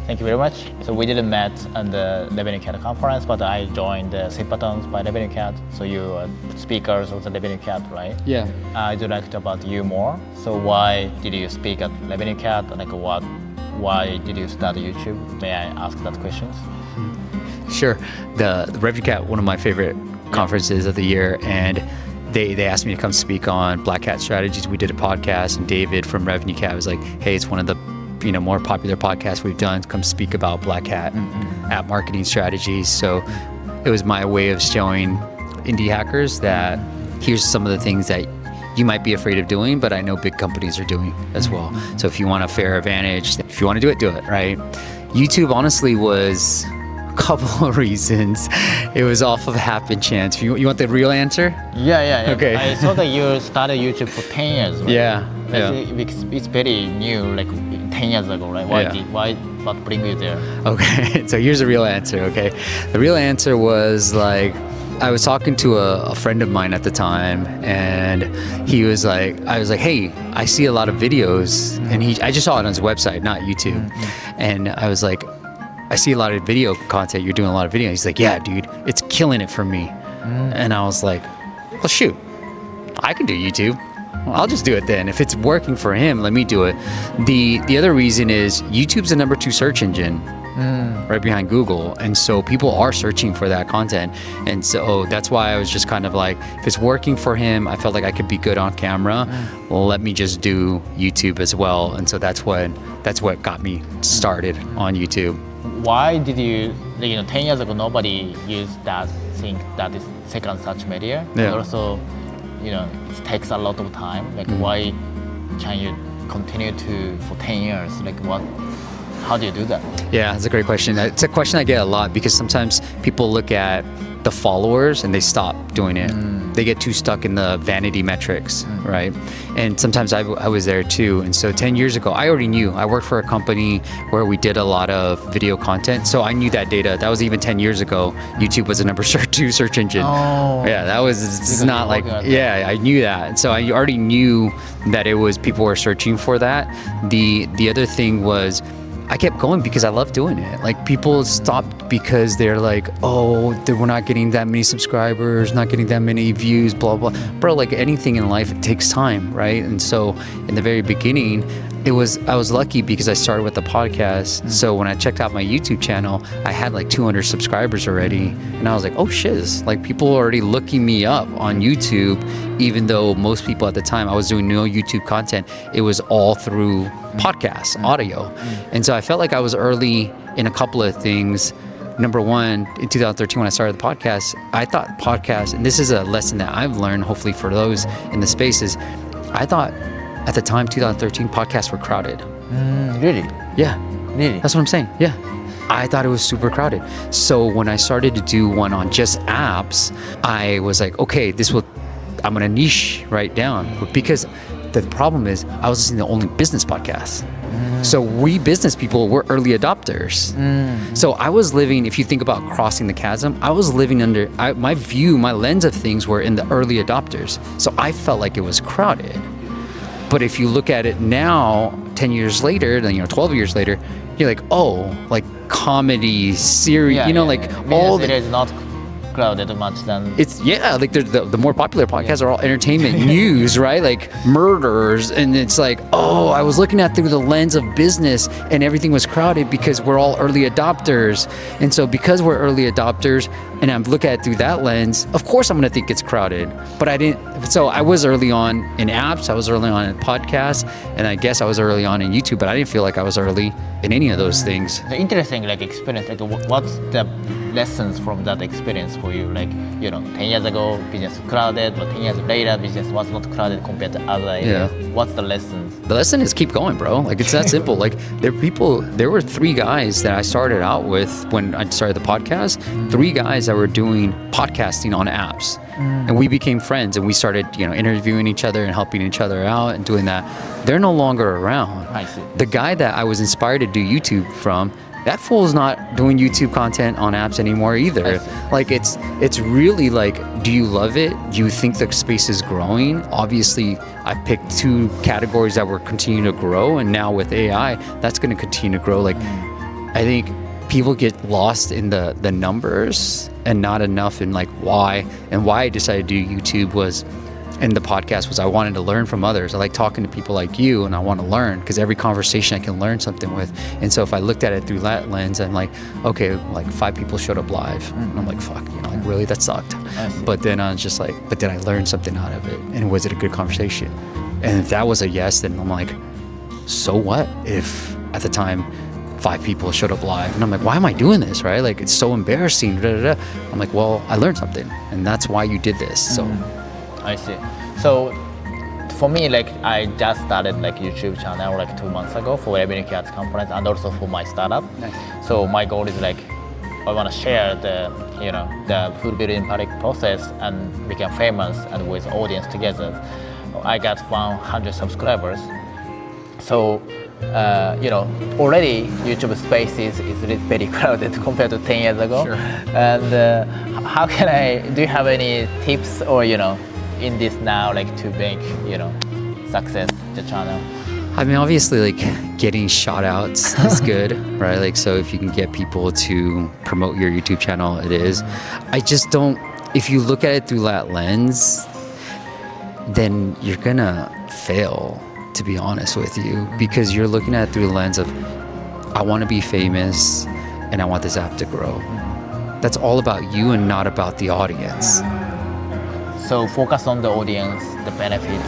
Thank you very much. So we didn't met at the Revenue Cat conference, but I joined the Hackathons by Revenue Cat. So you are speakers of the Revenue Cat, right? Yeah. I'd like to about you more. So why did you speak at Revenue Cat? Why did you start YouTube? May I ask that questions? Sure. The Revenue Cat, one of my favorite conferences of the year, and they asked me to come speak on Black Hat strategies. We did a podcast, and David from Revenue Cat was like, "Hey, it's one of the more popular podcasts we've done. Come speak about Black Hat app marketing strategies." So it was my way of showing indie hackers that here's some of the things that you might be afraid of doing, but I know big companies are doing as well. So if you want a fair advantage, if you want to do it, right? YouTube honestly was couple of reasons. It was off of happen chance. You want the real answer? Yeah. Okay. I saw that you started YouTube for 10 years, right? Yeah. It's very new, like 10 years ago, right? What bring you there? Okay, so here's the real answer, okay? The real answer was like, I was talking to a friend of mine at the time, and he was like, I was like, hey, I see a lot of videos, and I just saw it on his website, not YouTube. And I was like, I see a lot of video content. You're doing a lot of video. He's like, yeah, dude, it's killing it for me. And I was like, well, shoot, I can do YouTube. Well, I'll just do it then. If it's working for him, let me do it. The other reason is YouTube's the number 2 search engine, right behind Google. And so people are searching for that content. And so that's why I was just kind of like, if it's working for him, I felt like I could be good on camera. Well, let me just do YouTube as well. And so that's what got me started on YouTube. Why did you, 10 years ago, nobody used that thing that is second search media. Yeah. And also, it takes a lot of time. Why can you continue for 10 years? How do you do that? Yeah, that's a great question. It's a question I get a lot because sometimes people look at the followers and they stop doing it. They get too stuck in the vanity metrics, right? And sometimes I was there too. And so 10 years ago, I already knew. I worked for a company where we did a lot of video content. So I knew that data. That was even 10 years ago. YouTube was the number 2 search engine. Oh. Yeah, it's not like, yeah, I knew that. And so I already knew that people were searching for that. The other thing was, I kept going because I love doing it. Like, people stopped because they're like, oh, we're not getting that many subscribers, not getting that many views, blah, blah. Bro, like anything in life, it takes time, right? And so in the very beginning, I was lucky because I started with the podcast. So when I checked out my YouTube channel, I had like 200 subscribers already. And I was like, oh shiz, like people are already looking me up on YouTube, even though most people at the time, I was doing no YouTube content. It was all through podcasts, audio. And so I felt like I was early in a couple of things. Number one, in 2013, when I started the podcast, I thought podcasts, and this is a lesson that I've learned, hopefully for those in the spaces, I thought at the time, 2013, podcasts were crowded. Really? Yeah. Really? That's what I'm saying. Yeah. I thought it was super crowded. So when I started to do one on just apps, I was like, okay, I'm going to niche right down. Because the problem is I was listening to only business podcasts. So we business people were early adopters. So I was living, if you think about crossing the chasm, I was living under, my lens of things were in the early adopters. So I felt like it was crowded. But if you look at it now, 10 years later, then 12 years later, you're like, oh, like comedy, series, all it is not crowded much than like the more popular podcasts are all entertainment news, right? Like murders, and it's like, oh, I was looking at through the lens of business and everything was crowded because we're all early adopters. And so because we're early adopters and I'm looking at it through that lens, of course I'm gonna think it's crowded. But I didn't, so I was early on in apps, I was early on in podcasts, and I guess I was early on in YouTube, but I didn't feel like I was early in any of those things. The interesting experience, what's the lessons from that experience for you? 10 years ago, business was crowded, but 10 years later, business was not crowded compared to other areas. Yeah. What's the lessons? The lesson is keep going, bro. Like, it's that simple. Like, there were 3 guys that I started out with when I started the podcast, 3 guys that were doing podcasting on apps. And we became friends, and we started, interviewing each other and helping each other out and doing that. They're no longer around. I see. The guy that I was inspired to do YouTube from, that fool's not doing YouTube content on apps anymore either. Like, it's really like, do you love it? Do you think the space is growing? Obviously, I picked 2 categories that were continuing to grow, and now with AI, that's going to continue to grow. Like, I think people get lost in the numbers and not enough in like why. And why I decided to do YouTube was, and the podcast was, I wanted to learn from others. I like talking to people like you, and I want to learn because every conversation I can learn something with. And so if I looked at it through that lens, I'm like, okay, like 5 people showed up live. And I'm like, fuck, you know, like really, that sucked. But then I was just like, but did I learn something out of it? And was it a good conversation? And if that was a yes, then I'm like, so what if at the time 5 people showed up live? And I'm like, why am I doing this, right? Like, it's so embarrassing. I'm like, well, I learned something, and that's why you did this. So I see. So for me, like, I just started like YouTube channel like 2 months ago for Revenue Cats conference and also for my startup. Nice. So my goal is like, I want to share the, you know, the food building product process and become famous and with audience together. I got 100 subscribers. So, you know, already YouTube space is very crowded compared to 10 years ago. Sure. And how can do you have any tips or, you know, in this now, like to make, you know, success the channel? I mean, obviously, like, getting shout outs is good, right? Like, so if you can get people to promote your YouTube channel, it is. I just don't, if you look at it through that lens, then you're gonna fail, to be honest with you, because you're looking at it through the lens of, I want to be famous and I want this app to grow. That's all about you and not about the audience. So focus on the audience, the benefits.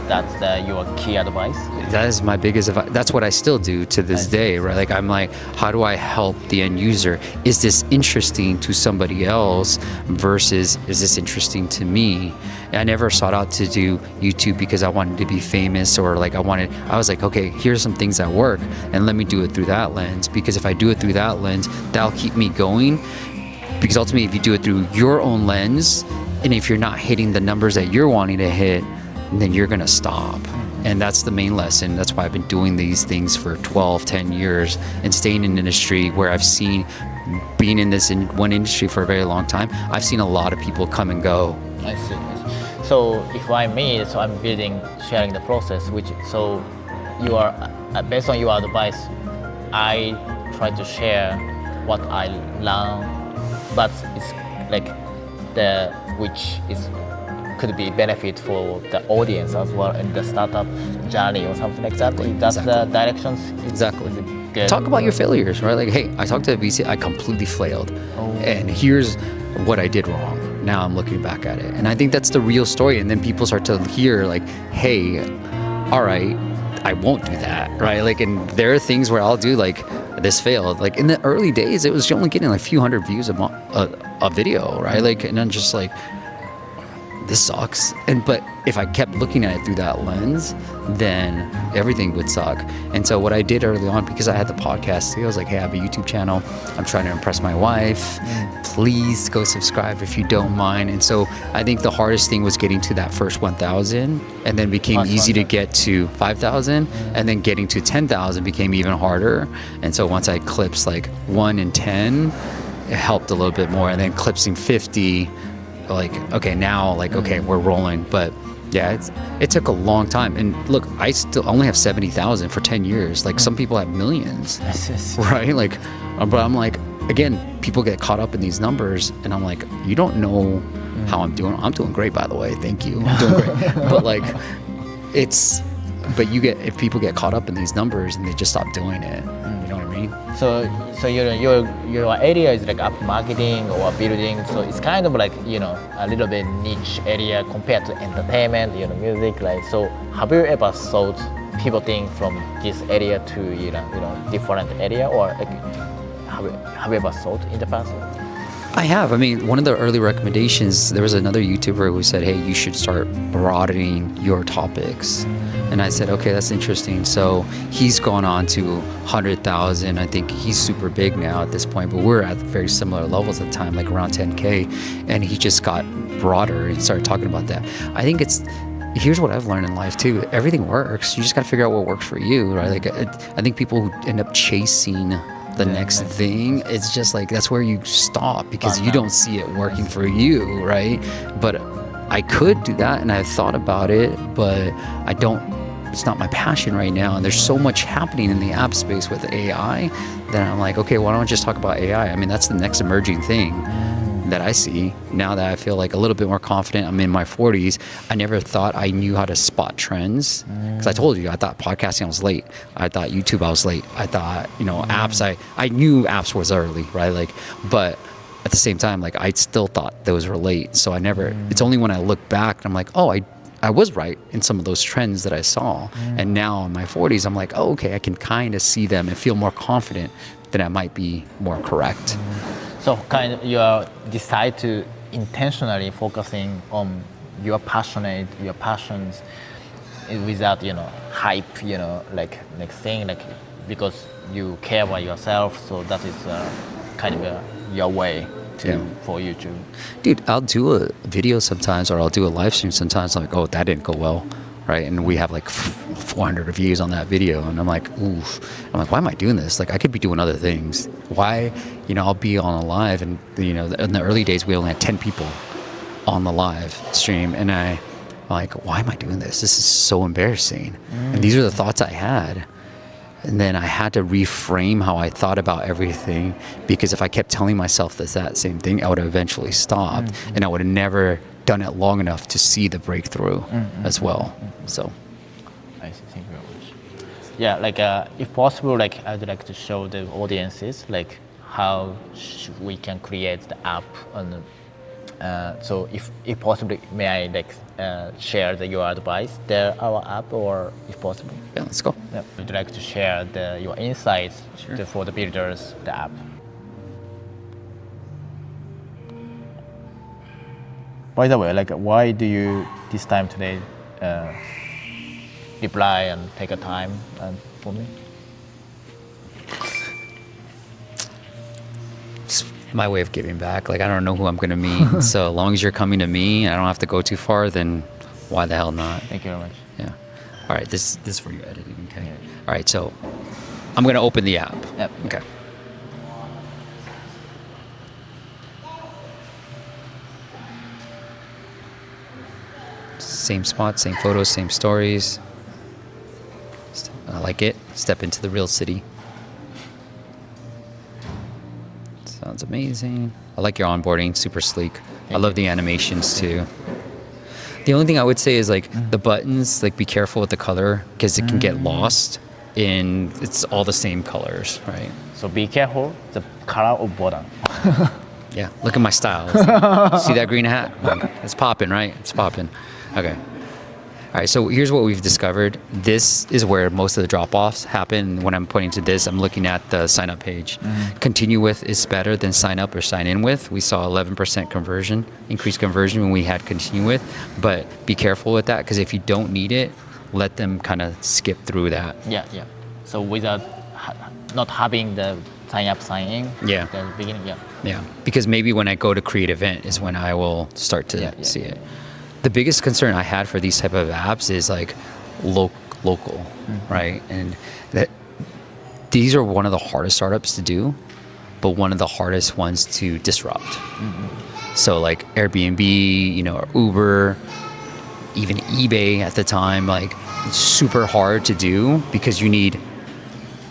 That's your key advice. That is my biggest advice. That's what I still do to this day, right? Like, I'm like, how do I help the end user? Is this interesting to somebody else versus is this interesting to me? And I never sought out to do YouTube because I wanted to be famous, or like I was like, okay, here's some things that work and let me do it through that lens, because if I do it through that lens, that'll keep me going. Because ultimately, if you do it through your own lens, and if you're not hitting the numbers that you're wanting to hit, then you're gonna stop. And that's the main lesson. That's why I've been doing these things for 12, 10 years and staying in an industry where I've seen, being in one industry for a very long time, I've seen a lot of people come and go. I see. So if I may, so I'm sharing the process, so you are, based on your advice, I try to share what I learn, but it's like which could be benefit for the audience as well in the startup journey or something like that. That's the directions. Exactly. Good. Talk about your failures, right? Like, hey, I talked to a VC, I completely failed. And here's what I did wrong. Now I'm looking back at it. And I think that's the real story. And then people start to hear like, hey, all right, I won't do that, right? Like, and there are things where I'll do like, this failed. Like in the early days, it was only getting like a few hundred views a video, right? Like, and I'm just like, this sucks. But if I kept looking at it through that lens, then everything would suck. And so what I did early on, because I had the podcast, I was like, hey, I have a YouTube channel. I'm trying to impress my wife. Please go subscribe if you don't mind. And so I think the hardest thing was getting to that first 1,000, and then became easy to get to 5,000, and then getting to 10,000 became even harder. And so once I clipped like 1 and 10, it helped a little bit more. And then clipping 50, like, okay, now like, okay, we're rolling. But yeah, it took a long time. And look, I still only have 70,000 for 10 years. Like some people have millions, right? Like, but I'm like, again, people get caught up in these numbers, and I'm like, you don't know how I'm doing. I'm doing great, by the way. Thank you. I'm doing great. But like, if people get caught up in these numbers and they just stop doing it, you know what I mean? So your area is like app marketing or building. So it's kind of like, you know, a little bit niche area compared to entertainment, you know, music. Like, so have you ever thought pivoting from this area to you know different area, or like, have you ever thought in the past? I have. I mean, one of the early recommendations, there was another YouTuber who said, hey, you should start broadening your topics. And I said, okay, that's interesting. So he's gone on to 100,000. I think he's super big now at this point, but we're at very similar levels at the time, like around 10K. And he just got broader and started talking about that. I think here's what I've learned in life too. Everything works. You just got to figure out what works for you, right? Like, I think people who end up chasing the next thing, it's just like, that's where you stop because you don't see it working for you, right? But I could do that, and I've thought about it, but I don't it's not my passion right now. And there's so much happening in the app space with AI that I'm like, okay, why don't I just talk about AI? I mean, that's the next emerging thing that I see now that I feel like a little bit more confident. I'm in my 40s. I never thought I knew how to spot trends, because I told you, I thought podcasting I was late. I thought YouTube I was late. I thought, apps, I knew apps was early, right? Like, but at the same time, like, I still thought those were late. So I never, it's only when I look back and I'm like, oh, I was right in some of those trends that I saw. And now in my 40s, I'm like, oh, okay, I can kind of see them and feel more confident that I might be more correct. So you decide to intentionally focusing on your passions without, hype, like next thing, like, because you care about yourself. So that is your way for you to. Dude, I'll do a video sometimes, or I'll do a live stream sometimes. I'm like, oh, that didn't go well. Right, and we have like 400 views on that video, and I'm like, oof. I'm like, why am I doing this? Like, I could be doing other things. Why, I'll be on a live, and in the early days we only had 10 people on the live stream, and I'm like, why am I doing this? This is so embarrassing. And these are the thoughts I had, and then I had to reframe how I thought about everything, because if I kept telling myself that same thing, I would have eventually stopped, and I would have never done it long enough to see the breakthrough as well. So I see. Thank you very much. Yeah, like if possible, like I'd like to show the audiences like how we can create the app, and so if possible, may I like share your advice, our app, or if possible? Yeah, let's go. Yeah, would you like to share your insights for the builders, the app? By the way, like, why do you this time today reply and take a time for me? It's my way of giving back. Like, I don't know who I'm going to meet. So as long as you're coming to me, I don't have to go too far, then why the hell not? Thank you very much. Yeah. All right, this is for your editing, okay? Yeah. All right, so I'm going to open the app. Yep. Okay. Same spot, same photos, same stories. I like it. Step into the real city. Sounds amazing. I like your onboarding, super sleek. I love the animations too. The only thing I would say is like the buttons, like be careful with the color, because it can get lost in, it's all the same colors, right? So be careful the color of button. Yeah, look at my style. See that green hat? It's popping, right? It's popping. Okay. All right, so here's what we've discovered. This is where most of the drop-offs happen. When I'm pointing to this, I'm looking at the sign-up page. Continue with is better than sign up or sign in with. We saw 11% conversion, increased conversion when we had continue with, but be careful with that, because if you don't need it, let them kind of skip through that. Yeah. So without not having the sign up, sign in. Yeah. The beginning. Yeah. Yeah, because maybe when I go to create event is when I will start to see it. The biggest concern I had for these type of apps is like local, right? And that these are one of the hardest startups to do, but one of the hardest ones to disrupt. So like Airbnb, or Uber, even eBay at the time, like it's super hard to do because you need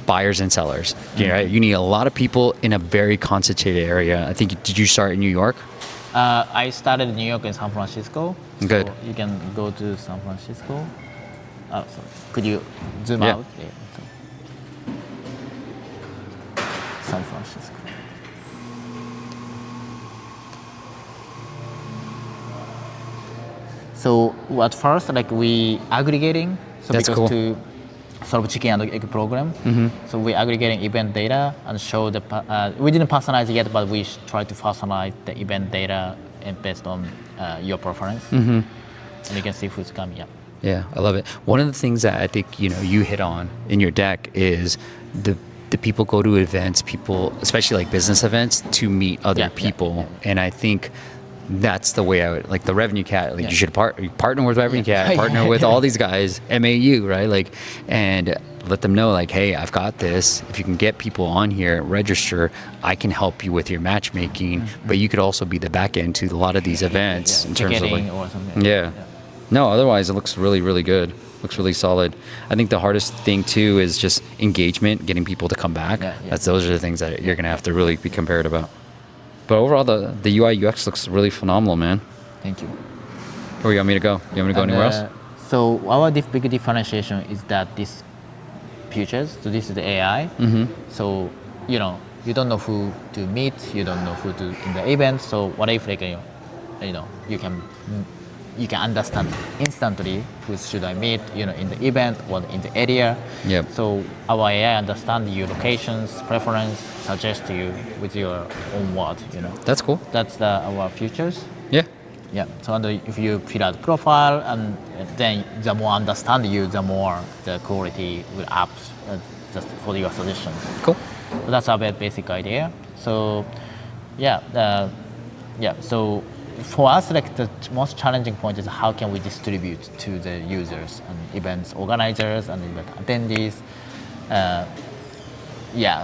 buyers and sellers. Right? You need a lot of people in a very concentrated area. I think, did you start in New York? I started in New York and San Francisco. Good. So you can go to San Francisco. So could you zoom out? Yeah. So, San Francisco. So at first, like we aggregating. So That's because cool. to solve chicken and egg program. So we aggregating event data and show the. We didn't personalize it yet, but we try to personalize the event data based on your preference. And you can see who's coming. Yeah. Yeah, I love it. One of the things that I think you hit on in your deck is the people go to events, people, especially like business events, to meet other people, and I think that's the way I would like the Revenue Cat. Like you should partner with Revenue Cat, partner with all these guys, MAU, right? Like, and let them know like, hey, I've got this. If you can get people on here, register, I can help you with your matchmaking. But you could also be the back end to a lot of these events in terms of like, or something. yeah. No, otherwise it looks really, really good. Looks really solid. I think the hardest thing too is just engagement, getting people to come back. Yeah. Those are the things that you're gonna have to really be compared about. But overall, the UI UX looks really phenomenal, man. Thank you. Where you want me to go? You want me to go anywhere else? So our big differentiation is that this futures. So this is the AI. So you don't know who to meet. You don't know who to in the event. So what if like you can understand instantly who should I meet, in the event or in the area. Yep. So our AI understand your locations, preference, suggest to you with your own word, That's cool. That's our features. Yeah. Yeah. So if you fill out profile, and then the more understand you, the more the quality will up just for your suggestions. Cool. So that's our basic idea. So So for us, like the most challenging point is how can we distribute to the users and events organizers and event attendees.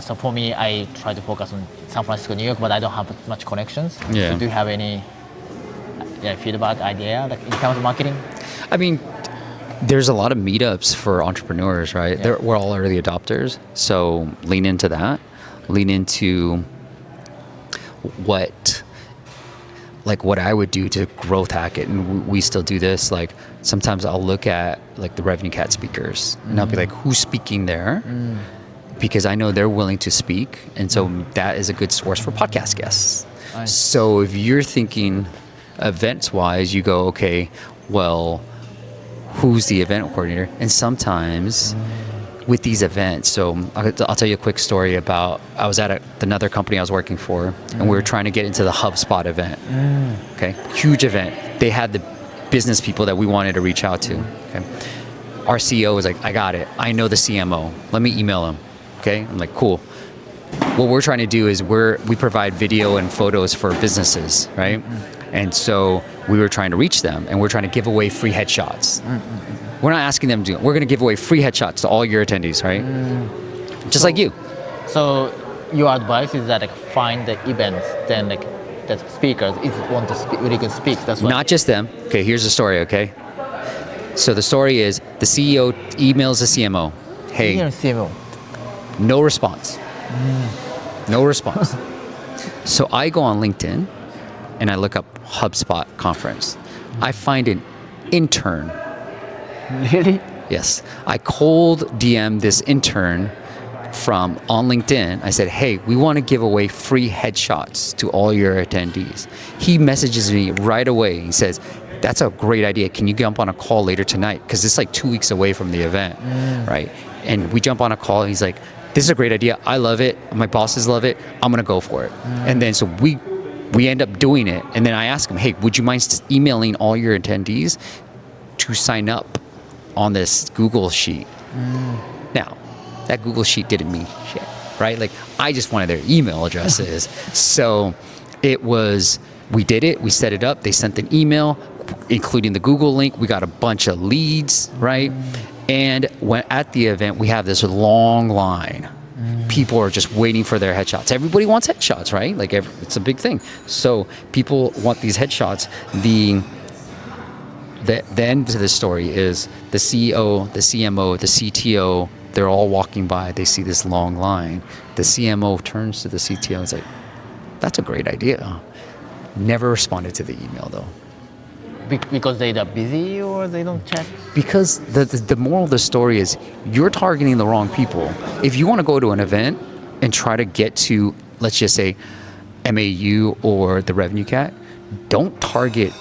So for me, I try to focus on San Francisco, New York, but I don't have much connections. Yeah. So do you have any feedback idea like in terms of marketing? I mean, there's a lot of meetups for entrepreneurs, right? Yeah. We're all early adopters, so lean into that. Lean into what I would do to growth hack it, and we still do this. Like sometimes I'll look at like the Revenue Cat speakers, and I'll be like, who's speaking there? Because I know they're willing to speak, and so that is a good source for podcast guests. Nice. So if you're thinking events-wise, you go, okay, well, who's the event coordinator? And sometimes with these events, so I'll tell you a quick story about, I was at another company I was working for, and we were trying to get into the HubSpot event. Okay, huge event. They had the business people that we wanted to reach out to. Okay, our CEO was like, I got it. I know the CMO. Let me email him. Okay, I'm like, cool. What we're trying to do is we provide video and photos for businesses, right? And so we were trying to reach them, and we're trying to give away free headshots. We're not asking them to do it. We're going to give away free headshots to all your attendees, right? Just like you. So your advice is that like find the events, then like that speakers want to speak, really good speak. That's what. Not just them. Okay, here's the story, okay? So the story is the CEO emails the CMO, hey, CMO. no response. No response. So I go on LinkedIn and I look up HubSpot conference. I find an intern. Really? Yes. I cold DM this intern from on LinkedIn. I said, hey, we want to give away free headshots to all your attendees. He messages me right away. He says, that's a great idea. Can you jump on a call later tonight? Because it's like 2 weeks away from the event, right? And we jump on a call and he's like, this is a great idea. I love it. My bosses love it. I'm going to go for it. And then so we end up doing it. And then I ask him, hey, would you mind emailing all your attendees to sign up on this Google sheet? Now, that Google sheet didn't mean shit, right? Like, I just wanted their email addresses. So we did it. We set it up. They sent an email, including the Google link. We got a bunch of leads, right? And when at the event, we have this long line. People are just waiting for their headshots. Everybody wants headshots, right? Like it's a big thing. So people want these headshots. The end to the story is the CEO, the CMO, the CTO, they're all walking by. They see this long line. The CMO turns to the CTO and is like, that's a great idea. Never responded to the email though. Because they are busy or they don't check? Because the moral of the story is you're targeting the wrong people. If you want to go to an event and try to get to, let's just say, MAU or the Revenue Cat, don't target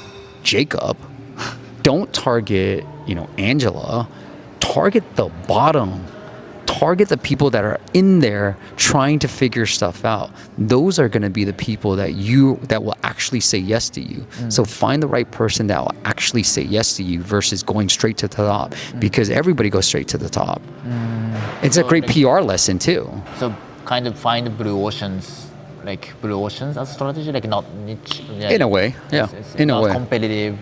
Jacob. Don't target, Angela. Target the bottom. Target the people that are in there trying to figure stuff out. Those are going to be the people that will actually say yes to you. So find the right person that will actually say yes to you versus going straight to the top, because everybody goes straight to the top. It's a great PR lesson too. So kind of find blue oceans as a strategy, like not niche. Yeah, in a way, yeah. It's in a not way. competitive,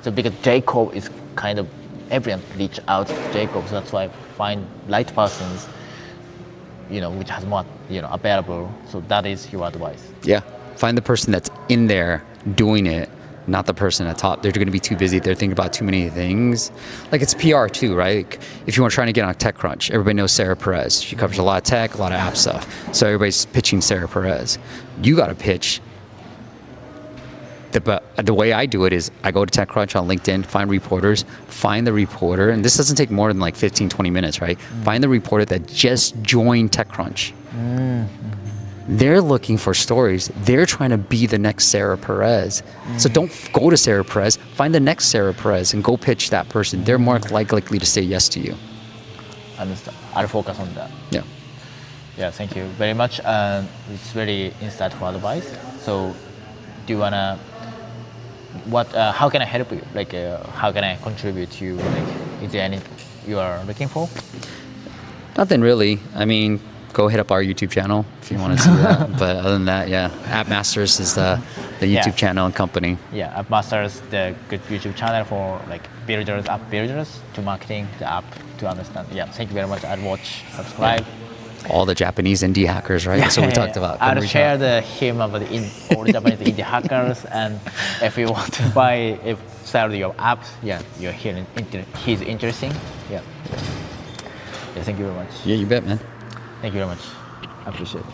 So because Jacob is kind of everyone reach out to Jacob, so that's why I find light persons, which has more, available. So that is your advice. Yeah, find the person that's in there doing it, not the person at top. They're going to be too busy. They're thinking about too many things. Like it's PR too, right? Like if you want trying to get on TechCrunch, everybody knows Sarah Perez. She covers a lot of tech, a lot of app stuff. So everybody's pitching Sarah Perez. You got to pitch. The way I do it is I go to TechCrunch on LinkedIn, find reporters, find the reporter, and this doesn't take more than like 15, 20 minutes, right? Find the reporter that just joined TechCrunch. They're looking for stories. They're trying to be the next Sarah Perez. So don't go to Sarah Perez. Find the next Sarah Perez and go pitch that person. They're more likely to say yes to you. Understand. I'll focus on that. Yeah. Yeah, thank you very much. It's very insightful advice. So do you wanna, how can I help you? Like, how can I contribute to you? Like, is there anything you are looking for? Nothing really. I mean, go hit up our YouTube channel if you want to see that. But other than that, yeah, AppMasters is the YouTube channel and company. Yeah, AppMasters, the good YouTube channel for like builders, app builders, to marketing the app, to understand. Yeah, thank you very much. I'll watch, subscribe. Yeah. All the Japanese indie hackers, right? That's what we talked about. I'll share him about all the Japanese indie hackers, and if you want to sell your apps, yeah, you're here. He's interesting. Yeah. Yeah, thank you very much. Yeah, you bet, man. Thank you very much. I appreciate it.